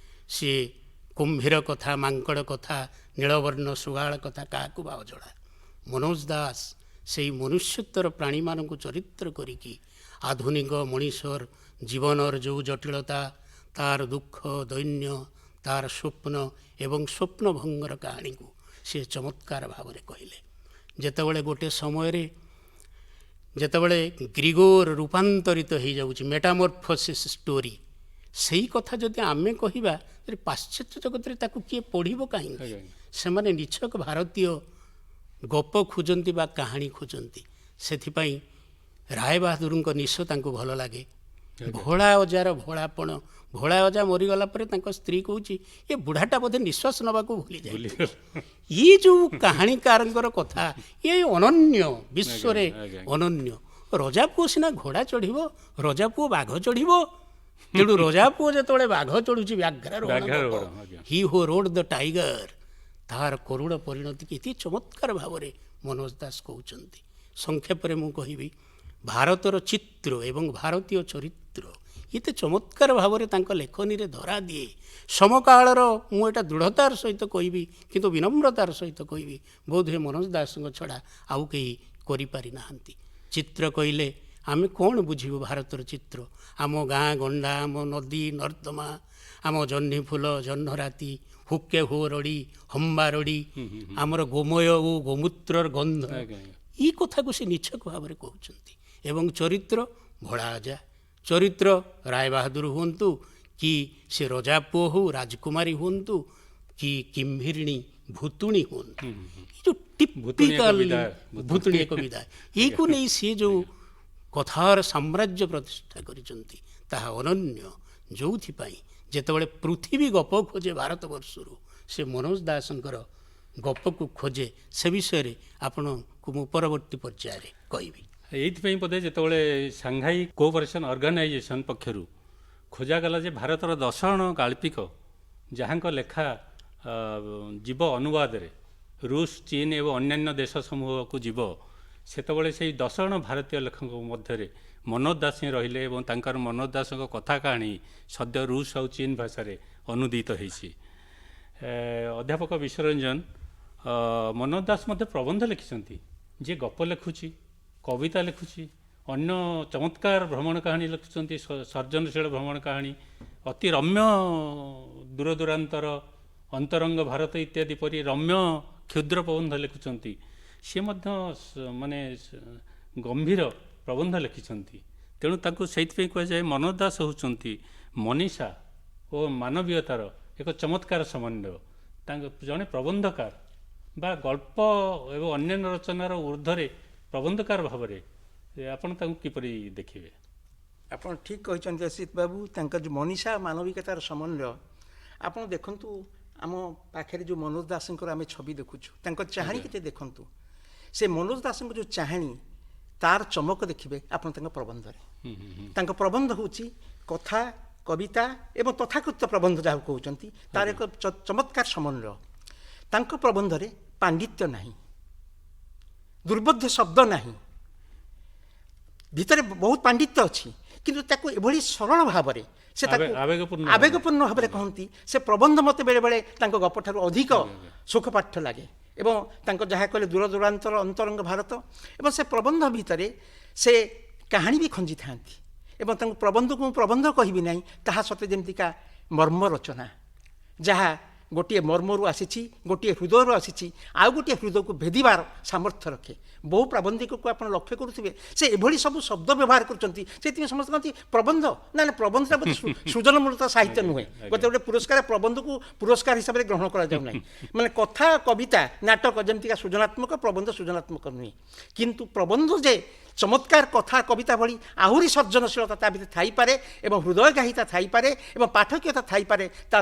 ସିଏ କୁମ୍ଭୀର କଥା, ମାଙ୍କଡ଼ କଥା, ନୀଳବର୍ଣ୍ଣ ଶୁଆଳ କଥା କାହାକୁ ବା ଅଜଣା। ମନୋଜ ଦାସ ସେଇ ମନୁଷ୍ୟତ୍ୱର ପ୍ରାଣୀମାନଙ୍କୁ ଚରିତ୍ର କରିକି ଆଧୁନିକ ମଣିଷର ଜୀବନର ଯେଉଁ ଜଟିଳତା, ତାର ଦୁଃଖ ଦୈନ୍ୟ, ତାର ସ୍ୱପ୍ନ ଏବଂ ସ୍ୱପ୍ନଭଙ୍ଗର କାହାଣୀକୁ ସେ ଚମତ୍କାର ଭାବରେ କହିଲେ। ଯେତେବେଳେ ଗୋଟେ ସମୟରେ ଯେତେବେଳେ ଗ୍ରିଗୋର ରୂପାନ୍ତରିତ ହୋଇଯାଉଛି, ମେଟାମର୍ଫୋସିସ୍ ଷ୍ଟୋରି, ସେଇ କଥା ଯଦି ଆମେ କହିବା, ପାଶ୍ଚାତ୍ୟ ଜଗତରେ ତାକୁ କିଏ ପଢ଼ିବ କାହିଁକି? ସେମାନେ ନିଛକ ଭାରତୀୟ ଗପ ଖୋଜନ୍ତି ବା କାହାଣୀ ଖୋଜନ୍ତି। ସେଥିପାଇଁ ରାୟବାହାଦୁରଙ୍କ ନିଶ ତାଙ୍କୁ ଭଲ ଲାଗେ। ଭୋଳା ଅଜାର ଭୋଳାପଣ, ଭୋଳା ଅଜା ମରିଗଲା ପରେ ତାଙ୍କ ସ୍ତ୍ରୀ କହୁଛି, ଏ ବୁଢ଼ାଟା ବୋଧେ ନିଶ୍ୱାସ ନେବାକୁ ଭୁଲିଯାଏ। ଇଏ ଯେଉଁ କାହାଣୀକାରଙ୍କର କଥା, ଇଏ ଅନନ୍ୟ, ବିଶ୍ୱରେ ଅନନ୍ୟ। ରଜାପୁଅ ସିନା ଘୋଡ଼ା ଚଢ଼ିବ, ରଜାପୁଅ ବାଘ ଚଢ଼ିବ। ତେଣୁ ରଜାପୁଅ ଯେତେବେଳେ ବାଘ ଚଢ଼ୁଛି, ହି ହୋ ରୋଡ୍ ଦ ଟାଇଗର, ତାହାର କରୁଣ ପରିଣତିକି ଏତେ ଚମତ୍କାର ଭାବରେ ମନୋଜ ଦାସ କହୁଛନ୍ତି। ସଂକ୍ଷେପରେ ମୁଁ କହିବି, ଭାରତର ଚିତ୍ର ଏବଂ ଭାରତୀୟ ଚରିତ୍ର ଏତେ ଚମତ୍କାର ଭାବରେ ତାଙ୍କ ଲେଖନୀରେ ଧରା ଦିଏ। ସମକାଳର, ମୁଁ ଏଇଟା ଦୃଢ଼ତାର ସହିତ କହିବି, କିନ୍ତୁ ବିନମ୍ରତାର ସହିତ କହିବି, ବୋଧହୁଏ ମନୋଜ ଦାସଙ୍କ ଛଡ଼ା ଆଉ କେହି କରିପାରି ନାହାନ୍ତି। ଚିତ୍ର କହିଲେ ଆମେ କ'ଣ ବୁଝିବୁ? ଭାରତର ଚିତ୍ର ଆମ ଗାଁ ଗଣ୍ଡା, ଆମ ନଦୀ ନର୍ଦ୍ଦମା, ଆମ ଜହ୍ନି ଫୁଲ, ଜହ୍ନରାତି, ହୁକେ ହୋ ରଡ଼ି, ହମ୍ବା ରଡ଼ି, ଆମର ଗୋମୟ ଓ ଗୋମୂତ୍ରର ଗନ୍ଧ, ଏଇ କଥାକୁ ସେ ନିଛକ ଭାବରେ କହୁଛନ୍ତି। ଏବଂ ଚରିତ୍ର ଭୋଳା ଅଜା, ଚରିତ୍ର ରାୟବାହାଦୁର ହୁଅନ୍ତୁ, କି ସେ ରଜାପୁଅ ହଉ, ରାଜକୁମାରୀ ହୁଅନ୍ତୁ, କି କିମ୍ଭୀରିଣୀ ଭୁତୁଣୀ ହୁଅନ୍ତୁ, ଏ ଯେଉଁ ଟିପିକାଲ ଭୁତୁଣୀ ଏକ ବିଦାୟ, ଏଇକୁ ନେଇ ସିଏ ଯେଉଁ କଥାର ସାମ୍ରାଜ୍ୟ ପ୍ରତିଷ୍ଠା କରିଛନ୍ତି, ତାହା ଅନନ୍ୟ। ଯେଉଁଥିପାଇଁ ଯେତେବେଳେ ପୃଥିବୀ ଗପ ଖୋଜେ ଭାରତବର୍ଷରୁ, ସେ ମନୋଜ ଦାସଙ୍କର ଗପକୁ ଖୋଜେ। ସେ ବିଷୟରେ ଆପଣଙ୍କୁ ମୁଁ ପରବର୍ତ୍ତୀ ପର୍ଯ୍ୟାୟରେ କହିବି। ଏଇଥିପାଇଁ ବୋଧେ ଯେତେବେଳେ ସାଂଘାଇ କୋଅପରେସନ୍ ଅର୍ଗାନାଇଜେସନ୍ ପକ୍ଷରୁ ଖୋଜାଗଲା ଯେ ଭାରତର 10 ଜଣ ଗାଳ୍ପିକ ଯାହାଙ୍କ ଲେଖା ଯିବ ଅନୁବାଦରେ ରୁଷ, ଚୀନ ଏବଂ ଅନ୍ୟାନ୍ୟ ଦେଶ ସମୂହକୁ ଯିବ, ସେତେବେଳେ ସେଇ 10 ଜଣ ଭାରତୀୟ ଲେଖକଙ୍କ ମଧ୍ୟରେ ମନୋଜ ଦାସ ହିଁ ରହିଲେ ଏବଂ ତାଙ୍କର ମନୋଜ ଦାସଙ୍କ କଥା କାହାଣୀ ସଦ୍ୟ ରୁଷ ଆଉ ଚୀନ ଭାଷାରେ ଅନୁଦିତ ହୋଇଛି। ଅଧ୍ୟାପକ ବିଶ୍ୱରଞ୍ଜନ, ମନୋଜ ଦାସ ମଧ୍ୟ ପ୍ରବନ୍ଧ ଲେଖିଛନ୍ତି, ଯିଏ ଗପ ଲେଖୁଛି, କବିତା ଲେଖୁଛି, ଅନ୍ୟ ଚମତ୍କାର ଭ୍ରମଣ କାହାଣୀ ଲେଖୁଛନ୍ତି, ସର୍ଜନଶୀଳ ଭ୍ରମଣ କାହାଣୀ, ଅତି ରମ୍ୟ ଦୂରଦୂରାନ୍ତର, ଅନ୍ତରଙ୍ଗ ଭାରତ ଇତ୍ୟାଦି ପରି ରମ୍ୟ କ୍ଷୁଦ୍ର ପ୍ରବନ୍ଧ ଲେଖୁଛନ୍ତି। ସିଏ ମଧ୍ୟ ମାନେ ଗମ୍ଭୀର ପ୍ରବନ୍ଧ ଲେଖିଛନ୍ତି। ତେଣୁ ତାଙ୍କୁ ସେଇଥିପାଇଁ କୁହାଯାଏ ମନୋଜ ଦାସ ହେଉଛନ୍ତି ମନୀଷା ଓ ମାନବୀୟତାର ଏକ ଚମତ୍କାର ସମନ୍ୱୟ। ତାଙ୍କ ଜଣେ ପ୍ରବନ୍ଧକାର ବା ଗଳ୍ପ ଏବଂ ଅନ୍ୟାନ୍ୟ ରଚନାର ଊର୍ଦ୍ଧ୍ୱରେ ପ୍ରବନ୍ଧକାର ଭାବରେ ଆପଣ ତାଙ୍କୁ କିପରି ଦେଖିବେ? ଆପଣ ଠିକ୍ କହିଛନ୍ତି ଅସିତ ବାବୁ। ତାଙ୍କର ଯେଉଁ ମନୀଷା ମାନବିକତାର ସମନ୍ୱୟ, ଆପଣ ଦେଖନ୍ତୁ ଆମ ପାଖରେ ଯେଉଁ ମନୋଜ ଦାସଙ୍କର ଆମେ ଛବି ଦେଖୁଛୁ, ତାଙ୍କ ଚାହାଣୀ କେତେ ଦେଖନ୍ତୁ। ସେ ମନୋଜ ଦାସଙ୍କ ଯେଉଁ ଚାହାଣୀ, ତାର ଚମକ ଦେଖିବେ ଆପଣ ତାଙ୍କ ପ୍ରବନ୍ଧରେ। ତାଙ୍କ ପ୍ରବନ୍ଧ ହେଉଛି କଥା, କବିତା ଏବଂ ତଥାକଥିତ ପ୍ରବନ୍ଧ ଯାହାକୁ କହୁଛନ୍ତି, ତାର ଏକ ଚମତ୍କାର ସମନ୍ୱୟ। ତାଙ୍କ ପ୍ରବନ୍ଧରେ ପାଣ୍ଡିତ୍ୟ ନାହିଁ, ଦୁର୍ବୋଧ୍ୟ ଶବ୍ଦ ନାହିଁ, ଭିତରେ ବହୁତ ପାଣ୍ଡିତ୍ୟ ଅଛି, କିନ୍ତୁ ତାକୁ ଏଭଳି ସରଳ ଭାବରେ ସେ ତାକୁ ଆବେଗପୂର୍ଣ୍ଣ ଭାବରେ କହନ୍ତି। ସେ ପ୍ରବନ୍ଧ ମୋତେ ବେଳେବେଳେ ତାଙ୍କ ଗପଠାରୁ ଅଧିକ ସୁଖପାଠ୍ୟ ଲାଗେ। ଏବଂ ତାଙ୍କ ଯାହା କହିଲେ ଦୂରଦୂରାନ୍ତର ଅନ୍ତରଙ୍ଗ ଭାରତ, ଏବଂ ସେ ପ୍ରବନ୍ଧ ଭିତରେ ସେ କାହାଣୀ ବି ଖଞ୍ଜିଥାନ୍ତି। ଏବଂ ତାଙ୍କୁ ପ୍ରବନ୍ଧକୁ ମୁଁ ପ୍ରବନ୍ଧ କହିବି ନାହିଁ, ତାହା ସତେ ଯେମିତିକା ମର୍ମ ରଚନା, ଯାହା ଗୋଟିଏ ମର୍ମରୁ ଆସିଛି, ଗୋଟିଏ ହୃଦୟରୁ ଆସିଛି, ଆଉ ଗୋଟିଏ ହୃଦୟକୁ ଭେଦିବାର ସାମର୍ଥ୍ୟ ରଖେ। ବହୁ ପ୍ରାବନ୍ଧିକକୁ ଆପଣ ଲକ୍ଷ୍ୟ କରୁଥିବେ, ସେ ଏଭଳି ସବୁ ଶବ୍ଦ ବ୍ୟବହାର କରୁଛନ୍ତି, ସେଥିପାଇଁ ସମସ୍ତେ କହନ୍ତି ପ୍ରବନ୍ଧ। ନା ନା, ପ୍ରବନ୍ଧଟା ବୋଧେ ସୃଜନମୂଳକ ସାହିତ୍ୟ ନୁହେଁ। ଗୋଟେ ପୁରସ୍କାର ପ୍ରବନ୍ଧକୁ ପୁରସ୍କାର ହିସାବରେ ଗ୍ରହଣ କରାଯାଉ ନାହିଁ। ମାନେ କଥା, କବିତା, ନାଟକ ଯେମିତିକା ସୃଜନାତ୍ମକ, ପ୍ରବନ୍ଧ ସୃଜନାତ୍ମକ ନୁହେଁ। କିନ୍ତୁ ପ୍ରବନ୍ଧ ଯେ ଚମତ୍କାର କଥା କବିତା ଭଳି ଆହୁରି ସର୍ଜନଶୀଳତା ତା ଭିତରେ ଥାଇପାରେ, ଏବଂ ହୃଦୟଗାହିତା ଥାଇପାରେ, ଏବଂ ପାଠକୀୟତା ଥାଇପାରେ, ତା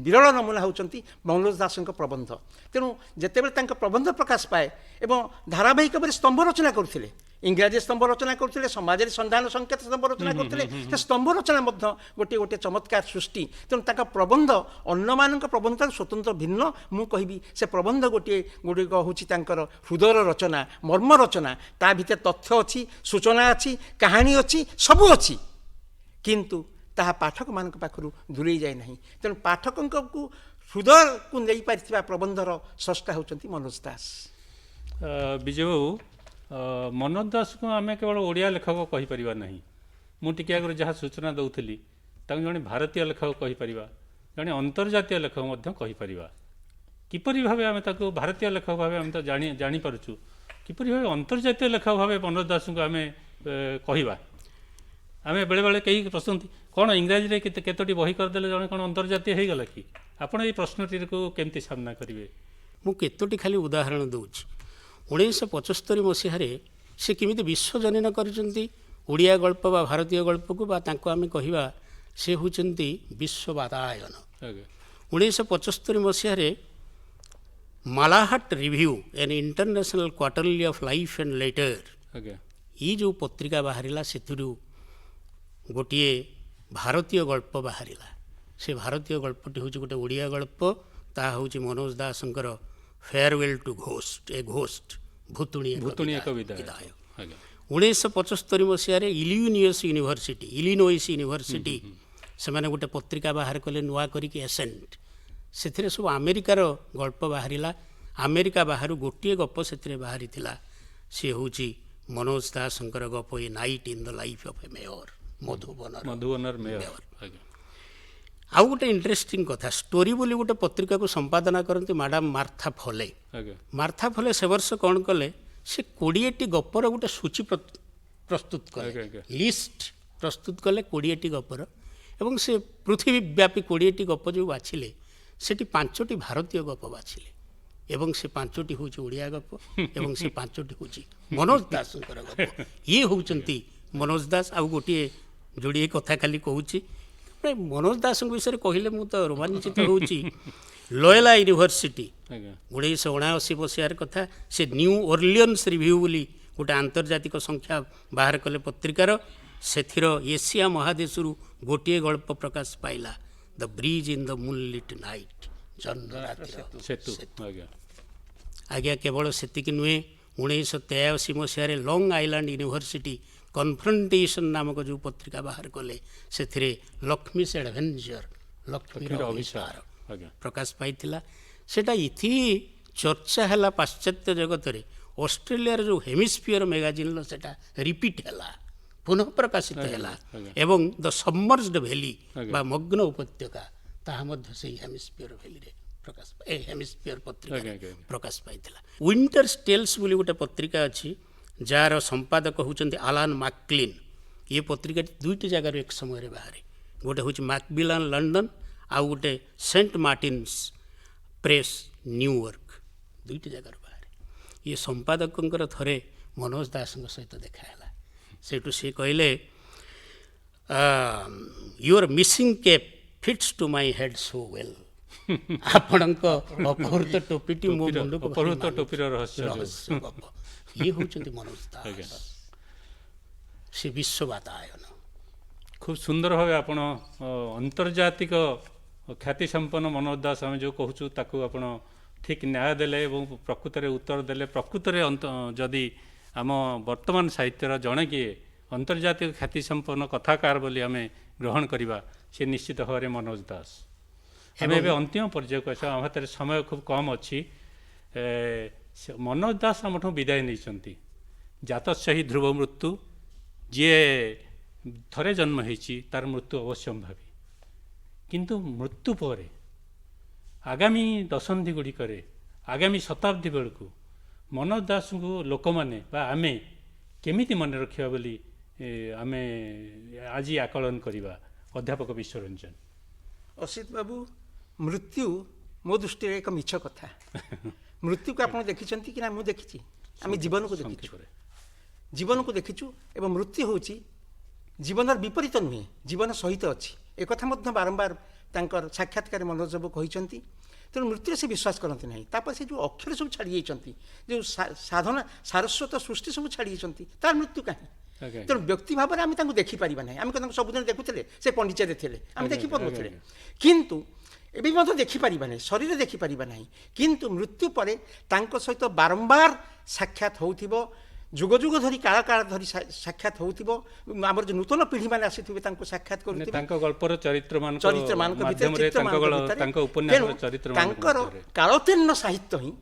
ବିରଳ ନମୁନା ହେଉଛନ୍ତି ମନୋଜ ଦାସଙ୍କ ପ୍ରବନ୍ଧ। ତେଣୁ ଯେତେବେଳେ ତାଙ୍କ ପ୍ରବନ୍ଧ ପ୍ରକାଶ ପାଏ, ଏବଂ ଧାରାବାହିକ ଭାବରେ ସ୍ତମ୍ଭ ରଚନା କରୁଥିଲେ, ଇଂରାଜୀ ସ୍ତମ୍ଭ ରଚନା କରୁଥିଲେ, ସମାଜରେ ସନ୍ଧାନ ସଂକେତ ସ୍ତମ୍ଭ ରଚନା କରୁଥିଲେ, ସେ ସ୍ତମ୍ଭ ରଚନା ମଧ୍ୟ ଗୋଟିଏ ଗୋଟିଏ ଚମତ୍କାର ସୃଷ୍ଟି। ତେଣୁ ତାଙ୍କ ପ୍ରବନ୍ଧ ଅନ୍ୟମାନଙ୍କ ପ୍ରବନ୍ଧଠାରୁ ସ୍ୱତନ୍ତ୍ର ଭିନ୍ନ। ମୁଁ କହିବି ସେ ପ୍ରବନ୍ଧ ଗୁଡ଼ିକ ହେଉଛି ତାଙ୍କର ହୃଦୟର ରଚନା, ମର୍ମ ରଚନା। ତା ଭିତରେ ତଥ୍ୟ ଅଛି, ସୂଚନା ଅଛି, କାହାଣୀ ଅଛି, ସବୁ ଅଛି, କିନ୍ତୁ ତାହା ପାଠକମାନଙ୍କ ପାଖରୁ ଦୂରେଇ ଯାଏ ନାହିଁ। ତେଣୁ ପାଠକଙ୍କୁ ହୃଦୟକୁ ନେଇପାରିଥିବା ପ୍ରବନ୍ଧର ସ୍ରଷ୍ଟା ହେଉଛନ୍ତି ମନୋଜ ଦାସ। ବିଜୟ ବାବୁ, ମନୋଜ ଦାସକୁ ଆମେ କେବଳ ଓଡ଼ିଆ ଲେଖକ କହିପାରିବା ନାହିଁ। ମୁଁ ଟିକେ ଆଗରୁ ଯାହା ସୂଚନା ଦେଉଥିଲି, ତାଙ୍କୁ ଜଣେ ଭାରତୀୟ ଲେଖକ କହିପାରିବା, ଜଣେ ଅନ୍ତର୍ଜାତୀୟ ଲେଖକ ମଧ୍ୟ କହିପାରିବା। କିପରି ଭାବେ ଆମେ ତାକୁ ଭାରତୀୟ ଲେଖକ ଭାବେ ଆମେ ତ ଜାଣିପାରୁଛୁ, କିପରି ଭାବେ ଅନ୍ତର୍ଜାତୀୟ ଲେଖକ ଭାବେ ମନୋଜ ଦାସଙ୍କୁ ଆମେ କହିବା? ଆମେ ବେଳେବେଳେ କେହି ପ୍ରଶ୍ନନ୍ତି, କ'ଣ ଇଂରାଜୀରେ କେତୋଟି ବହି କରିଦେଲେ ଜଣେ କ'ଣ ଅନ୍ତର୍ଜାତୀୟ ହେଇଗଲା କି? ଆପଣ ଏଇ ପ୍ରଶ୍ନଟିକୁ କେମିତି ସାମ୍ନା କରିବେ? ମୁଁ କେତୋଟି ଖାଲି ଉଦାହରଣ ଦେଉଛି। 1975 ମସିହାରେ ସେ କେମିତି ବିଶ୍ୱଜନୀନ କରିଛନ୍ତି ଓଡ଼ିଆ ଗଳ୍ପ ବା ଭାରତୀୟ ଗଳ୍ପକୁ, ବା ତାଙ୍କୁ ଆମେ କହିବା ସେ ହେଉଛନ୍ତି ବିଶ୍ୱବାତାୟନ। 1975 ମସିହାରେ Malahat review an international quarterly of life and letter, ଏଇ ଯେଉଁ ପତ୍ରିକା ବାହାରିଲା, ସେଥିରୁ ଗୋଟିଏ ଭାରତୀୟ ଗଳ୍ପ ବାହାରିଲା। ସେ ଭାରତୀୟ ଗଳ୍ପଟି ହେଉଛି ଗୋଟେ ଓଡ଼ିଆ ଗଳ୍ପ, ତାହା ହେଉଛି ମନୋଜ ଦାସଙ୍କର ଫେୟାରୱେଲ୍ ଟୁ ଘୋଷ୍ଟ, ଏ ଘୋଷ୍ଟ, ଭୁତୁଣୀ ଏକ ବିଦାୟ। 1975 ମସିହାରେ ଇଲିନୋଇସ୍ ୟୁନିଭର୍ସିଟି ସେମାନେ ଗୋଟେ ପତ୍ରିକା ବାହାର କଲେ ନୂଆ କରିକି, ଏସେଣ୍ଟ। ସେଥିରେ ସବୁ ଆମେରିକାର ଗଳ୍ପ ବାହାରିଲା। ଆମେରିକା ବାହାରୁ ଗୋଟିଏ ଗପ ସେଥିରେ ବାହାରିଥିଲା, ସିଏ ହେଉଛି ମନୋଜ ଦାସଙ୍କର ଗପ, a night in the life of a mayor, ମଧୁବନର ମେୟର। ଆଉ ଗୋଟେ ଇଣ୍ଟରେଷ୍ଟିଂ କଥା, ଷ୍ଟୋରି ବୋଲି ଗୋଟେ ପତ୍ରିକାକୁ ସମ୍ପାଦନା କରନ୍ତି ମ୍ୟାଡ଼ାମ୍ ମାର୍ଥା ଫଲେ। ମାର୍ଥା ଫଲେ ସେ ବର୍ଷ କ'ଣ କଲେ, ସେ 20ଟି ଗପର ଗୋଟେ ସୂଚୀ ପ୍ରସ୍ତୁତ କଲେ, ଲିଷ୍ଟ ପ୍ରସ୍ତୁତ କଲେ 20ଟି ଗପର। ଏବଂ ସେ ପୃଥିବୀବ୍ୟାପୀ 20ଟି ଗପ ଯେଉଁ ବାଛିଲେ, ସେଠି 5ଟି ଭାରତୀୟ ଗପ ବାଛିଲେ, ଏବଂ ସେ 5ଟି ହେଉଛି ଓଡ଼ିଆ ଗପ, ଏବଂ ସେ 5ଟି ହେଉଛି ମନୋଜ ଦାସଙ୍କର ଗପ। ଇଏ ହେଉଛନ୍ତି ମନୋଜ ଦାସ। ଆଉ ଗୋଟିଏ ଯୋଡ଼ିଏ କଥା ଖାଲି କହୁଛି, ମନୋଜ ଦାସଙ୍କ ବିଷୟରେ କହିଲେ ମୁଁ ତ ରୋମାଞ୍ଚିତ ହେଉଛି। ଲୋୟଲା ୟୁନିଭର୍ସିଟି 1979 ମସିହାର କଥା, ସେ ନ୍ୟୁ ଅର୍ଲିଅନ୍ସ ରିଭ୍ୟୁ ବୋଲି ଗୋଟେ ଆନ୍ତର୍ଜାତିକ ସଂଖ୍ୟା ବାହାର କଲେ ପତ୍ରିକାର। ସେଥିର ଏସିଆ ମହାଦେଶରୁ ଗୋଟିଏ ଗଳ୍ପ ପ୍ରକାଶ ପାଇଲା, ଦ ବ୍ରିଜ୍ ଇନ୍ ଦ ମୁନଲିଟ୍ ନାଇଟ୍, ସେତୁ। ଆଜ୍ଞା, କେବଳ ସେତିକି ନୁହେଁ, 1983 ମସିହାରେ ଲଙ୍ଗ୍ ଆଇଲାଣ୍ଡ ୟୁନିଭର୍ସିଟି କନଫ୍ରଣ୍ଟେସନ୍ ନାମକ ଯେଉଁ ପତ୍ରିକା ବାହାର କଲେ, ସେଥିରେ ଲକ୍ଷ୍ମୀସ୍ ଆଡ଼ଭେଞ୍ଚର, ଲକ୍ଷ୍ମୀର ଅଭିସାର ପ୍ରକାଶ ପାଇଥିଲା। ସେଇଟା ଇଥି ଚର୍ଚ୍ଚା ହେଲା ପାଶ୍ଚାତ୍ୟ ଜଗତରେ। ଅଷ୍ଟ୍ରେଲିଆର ଯେଉଁ ହେମିସ୍ଫିୟର ମ୍ୟାଗାଜିନ୍ର ସେଇଟା ରିପିଟ୍ ହେଲା, ପୁନଃ ପ୍ରକାଶିତ ହେଲା, ଏବଂ ଦ ସବମର୍ଜଡ୍ ଭ୍ୟାଲି ବା ମଗ୍ନ ଉପତ୍ୟକା, ତାହା ମଧ୍ୟ ସେଇ ହେମିସ୍ଫିୟର ଭ୍ୟାଲିରେ ହେମିସ୍ଫିୟର ପତ୍ରିକାରେ ପ୍ରକାଶ ପାଇଥିଲା। ୱିଣ୍ଟର୍ସ ଟେଲ୍ସ ବୋଲି ଗୋଟେ ପତ୍ରିକା ଅଛି, ଯାହାର ସମ୍ପାଦକ ହେଉଛନ୍ତି ଆଲାନ୍ ମାକ୍ଲିନ୍। ଏ ପତ୍ରିକାଟି 2ଟି ଜାଗାରୁ ଏକ ସମୟରେ ବାହାରେ, ଗୋଟେ ହେଉଛି ମାକ୍ମିଲାନ୍ ଲଣ୍ଡନ, ଆଉ ଗୋଟେ ସେଣ୍ଟ ମାର୍ଟିନ୍ସ ପ୍ରେସ୍ ନ୍ୟୁୟର୍କ, 2ଟି ଜାଗାରୁ ବାହାରେ। ଇଏ ସମ୍ପାଦକଙ୍କର ଥରେ ମନୋଜ ଦାସଙ୍କ ସହିତ ଦେଖା ହେଲା। ସେଇଠୁ ସେ କହିଲେ, your missing cap fits to my head so well. ଆପଣଙ୍କ ଅପହୃତ ଟୋପିଟି ମୋ ମୁଣ୍ଡକୁ, ଟୋପିର ରହସ୍ୟ। ଇଏ ହେଉଛନ୍ତି ମନୋଜ ଦାସ, ସେ ବିଶ୍ୱବାତାୟନ। ଖୁବ୍ ସୁନ୍ଦର ଭାବେ ଆପଣ ଅନ୍ତର୍ଜାତିକ ଖ୍ୟାତିସମ୍ପନ୍ନ ମନୋଜ ଦାସ ଆମେ ଯେଉଁ କହୁଛୁ, ତାକୁ ଆପଣ ଠିକ୍ ନ୍ୟାୟ ଦେଲେ ଏବଂ ପ୍ରକୃତରେ ଉତ୍ତର ଦେଲେ। ପ୍ରକୃତରେ ଯଦି ଆମ ବର୍ତ୍ତମାନ ସାହିତ୍ୟର ଜଣେ କିଏ ଅନ୍ତର୍ଜାତୀୟ ଖ୍ୟାତିସମ୍ପନ୍ନ କଥାକାର ବୋଲି ଆମେ ଗ୍ରହଣ କରିବା ସେ ନିଶ୍ଚିତ ଭାବରେ ମନୋଜ ଦାସ। ଆମେ ଏବେ ଅନ୍ତିମ ପର୍ଯ୍ୟାୟକୁ ଆସିବା, ଆମ ହାତରେ ସମୟ ଖୁବ୍ କମ୍ ଅଛି। ମନୋଜ ଦାସ ଆମଠୁ ବିଦାୟ ନେଇଛନ୍ତି। ଜାତସ୍ୟ ଧ୍ରୁବ ମୃତ୍ୟୁ, ଯିଏ ଥରେ ଜନ୍ମ ହେଇଛି ତାର ମୃତ୍ୟୁ ଅବଶ୍ୟମ୍ଭାବୀ। କିନ୍ତୁ ମୃତ୍ୟୁ ପରେ ଆଗାମୀ ଦଶନ୍ଧି ଗୁଡ଼ିକରେ, ଆଗାମୀ ଶତାବ୍ଦୀ ବେଳକୁ ମନୋଜ ଦାସଙ୍କୁ ଲୋକମାନେ ବା ଆମେ କେମିତି ମନେ ରଖିବା ବୋଲି ଆମେ ଆଜି ଆକଳନ କରିବା। ଅଧ୍ୟାପକ ବିଶ୍ୱରଞ୍ଜନ। ଅସିତ ବାବୁ, ମୃତ୍ୟୁ ମୋ ଦୃଷ୍ଟିରେ ଏକ ମିଛ କଥା। ମୃତ୍ୟୁକୁ ଆପଣ ଦେଖିଛନ୍ତି କି ନା? ମୁଁ ଦେଖିଛି। ଆମେ ଜୀବନକୁ ଦେଖିଛୁ, ଜୀବନକୁ ଦେଖିଛୁ ଏବଂ ମୃତ୍ୟୁ ହେଉଛି ଜୀବନର ବିପରୀତ ନୁହେଁ, ଜୀବନ ସହିତ ଅଛି। ଏକଥା ମଧ୍ୟ ବାରମ୍ବାର ତାଙ୍କର ସାକ୍ଷାତକାର ମନୋଜ ବାବୁ କହିଛନ୍ତି। ତେଣୁ ମୃତ୍ୟୁରେ ସେ ବିଶ୍ୱାସ କରନ୍ତି ନାହିଁ। ତାପରେ ସେ ଯେଉଁ ଅକ୍ଷର ସବୁ ଛାଡ଼ି ଯାଇଛନ୍ତି, ଯେଉଁ ସାଧନା ସାରସ୍ୱତ ସୃଷ୍ଟି ସବୁ ଛାଡ଼ି ଯାଇଛନ୍ତି, ତାର ମୃତ୍ୟୁ କାହିଁ? ତେଣୁ ବ୍ୟକ୍ତି ଭାବରେ ଆମେ ତାଙ୍କୁ ଦେଖିପାରିବା ନାହିଁ। ଆମେ ତାଙ୍କୁ ସବୁଦିନ ଦେଖୁଥିଲେ, ସେ ପଣ୍ଡିଚେରୀରେ ଥିଲେ, ଆମେ ଦେଖିପାରୁନଥିଲେ। କିନ୍ତୁ ଏବେ ମଧ୍ୟ ଦେଖିପାରିବା ନାହିଁ, ଶରୀର ଦେଖିପାରିବା ନାହିଁ। କିନ୍ତୁ ମୃତ୍ୟୁ ପରେ ତାଙ୍କ ସହିତ ବାରମ୍ବାର ସାକ୍ଷାତ ହେଉଥିବ, ଯୁଗ ଯୁଗ ଧରି କାଳ କାଳ ଧରି ସାକ୍ଷାତ ହେଉଥିବ। ଆମର ଯେଉଁ ନୂତନ ପିଢ଼ିମାନେ ଆସିଥିବେ ତାଙ୍କୁ ସାକ୍ଷାତ କରୁଥିବେ। ତାଙ୍କ ଗଳ୍ପର ଚରିତ୍ରମାନଙ୍କ ଭିତରେ ତାଙ୍କର କାଳୋତ୍ତୀର୍ଣ୍ଣ ସାହିତ୍ୟ ହିଁ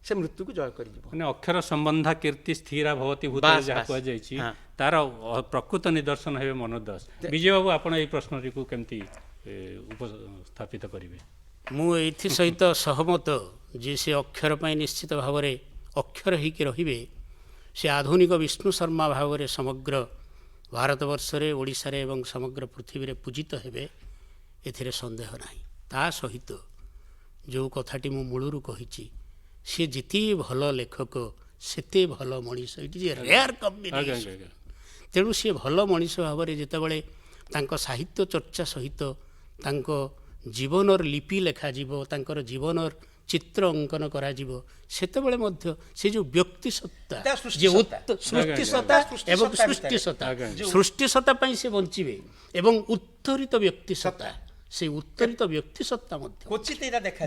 ସେ ମୃତ୍ୟୁକୁ ଜୟ କରିଯିବ। ମାନେ ଅକ୍ଷର ସମ୍ବନ୍ଧା କୀର୍ତ୍ତି ସ୍ଥିରା ଭବତି ଭୂତରେ ଯାହା କୁହାଯାଇଛି, ତାର ପ୍ରକୃତ ନିଦର୍ଶନ ହେବେ ମନୋଜ ଦାସ। ବିଜୟ ବାବୁ, ଆପଣ ଏଇ ପ୍ରଶ୍ନଟିକୁ କେମିତି ଉପସ୍ଥାପିତ କରିବେ? ମୁଁ ଏଇଥି ସହିତ ସହମତ ଯେ ସେ ଅକ୍ଷର ପାଇଁ ନିଶ୍ଚିତ ଭାବରେ ଅକ୍ଷର ହେଇକି ରହିବେ। ସେ ଆଧୁନିକ ବିଷ୍ଣୁ ଶର୍ମା ଭାବରେ ସମଗ୍ର ଭାରତବର୍ଷରେ, ଓଡ଼ିଶାରେ ଏବଂ ସମଗ୍ର ପୃଥିବୀରେ ପୂଜିତ ହେବେ, ଏଥିରେ ସନ୍ଦେହ ନାହିଁ। ତା ସହିତ ଯେଉଁ କଥାଟି ମୁଁ ମୂଳରୁ କହିଛି, ସେ ଯେତେ ଭଲ ଲେଖକ ସେତେ ଭଲ ମଣିଷ। It is a rare combination. ତେଣୁ ସେ ଭଲ ମଣିଷ ଭାବରେ ଯେତେବେଳେ ତାଙ୍କ ସାହିତ୍ୟ ଚର୍ଚ୍ଚା ସହିତ ତାଙ୍କ ଜୀବନର ଲିପି ଲେଖାଯିବ, ତାଙ୍କର ଜୀବନର ଚିତ୍ର ଅଙ୍କନ କରାଯିବ, ସେତେବେଳେ ମଧ୍ୟ ସେ ଯେଉଁ ବ୍ୟକ୍ତି ସତ୍ତା, ଏବଂ ସୃଷ୍ଟି ସତ୍ତା ପାଇଁ ସେ ବଞ୍ଚିବେ ଏବଂ ଉତ୍ତରିତ ବ୍ୟକ୍ତି ସତ୍ତା, ସେ ଉତ୍ତରିତ ବ୍ୟକ୍ତି ସତ୍ତା ମଧ୍ୟ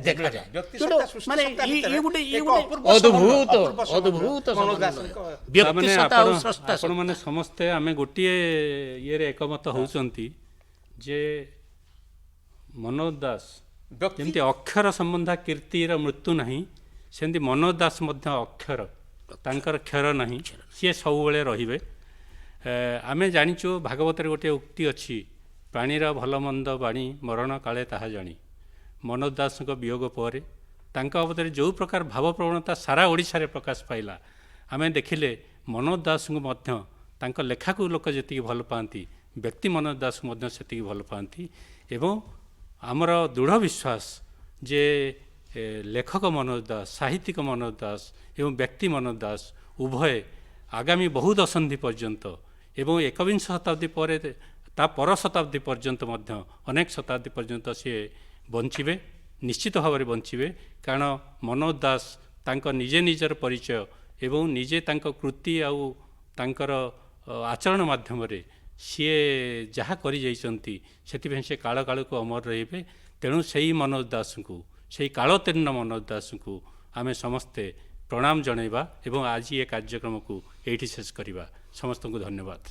ଦେଖାଯାଏ। ମାନେ ଆପଣମାନେ ସମସ୍ତେ ଆମେ ଗୋଟିଏ ଇଏରେ ଏକମତ ହେଉଛନ୍ତି ଯେ ମନୋଜ ଦାସ ଯେମିତି ଅକ୍ଷର ସମ୍ବନ୍ଧା କୀର୍ତ୍ତିର ମୃତ୍ୟୁ ନାହିଁ, ସେମିତି ମନୋଜ ଦାସ ମଧ୍ୟ ଅକ୍ଷର, ତାଙ୍କର କ୍ଷର ନାହିଁ, ସିଏ ସବୁବେଳେ ରହିବେ। ଆମେ ଜାଣିଛୁ ଭାଗବତରେ ଗୋଟିଏ ଉକ୍ତି ଅଛି, ପାଣିର ଭଲ ମନ୍ଦ ବାଣୀ ମରଣ କାଳେ ତାହା ଜାଣି। ମନୋଜ ଦାସଙ୍କ ବିୟୋଗ ପରେ ତାଙ୍କ ବାବଦରେ ଯେଉଁ ପ୍ରକାର ଭାବପ୍ରବଣତା ସାରା ଓଡ଼ିଶାରେ ପ୍ରକାଶ ପାଇଲା, ଆମେ ଦେଖିଲେ ମନୋଜ ଦାସଙ୍କୁ ମଧ୍ୟ ତାଙ୍କ ଲେଖାକୁ ଲୋକ ଯେତିକି ଭଲ ପାଆନ୍ତି, ବ୍ୟକ୍ତି ମନୋଜ ଦାସଙ୍କୁ ମଧ୍ୟ ସେତିକି ଭଲ ପାଆନ୍ତି। ଏବଂ ଆମର ଦୃଢ଼ ବିଶ୍ୱାସ ଯେ ଲେଖକ ମନୋଜ ଦାସ, ସାହିତ୍ୟିକ ମନୋଜ ଦାସ ଏବଂ ବ୍ୟକ୍ତି ମନୋଜ ଦାସ ଉଭୟ ଆଗାମୀ ବହୁ ଦଶନ୍ଧି ପର୍ଯ୍ୟନ୍ତ ଏବଂ ଏକବିଂଶ ଶତାବ୍ଦୀ ପରେ ତା ପର ଶତାବ୍ଦୀ ପର୍ଯ୍ୟନ୍ତ ମଧ୍ୟ ଅନେକ ଶତାବ୍ଦୀ ପର୍ଯ୍ୟନ୍ତ ସିଏ ବଞ୍ଚିବେ, ନିଶ୍ଚିତ ଭାବରେ ବଞ୍ଚିବେ। କାରଣ ମନୋଜ ଦାସ ତାଙ୍କ ନିଜର ପରିଚୟ ଏବଂ ନିଜେ ତାଙ୍କ କୃତି ଆଉ ତାଙ୍କର ଆଚରଣ ମାଧ୍ୟମରେ ସିଏ ଯାହା କରିଯାଇଛନ୍ତି, ସେଥିପାଇଁ ସେ କାଳ କାଳକୁ ଅମର ରହିବେ। ତେଣୁ ସେଇ ମନୋଜ ଦାସଙ୍କୁ, ସେଇ କାଳୋତ୍ତୀର୍ଣ୍ଣ ମନୋଜ ଦାସଙ୍କୁ ଆମେ ସମସ୍ତେ ପ୍ରଣାମ ଜଣାଇବା ଏବଂ ଆଜି ଏ କାର୍ଯ୍ୟକ୍ରମକୁ ଏଇଠି ଶେଷ କରିବା। ସମସ୍ତଙ୍କୁ ଧନ୍ୟବାଦ।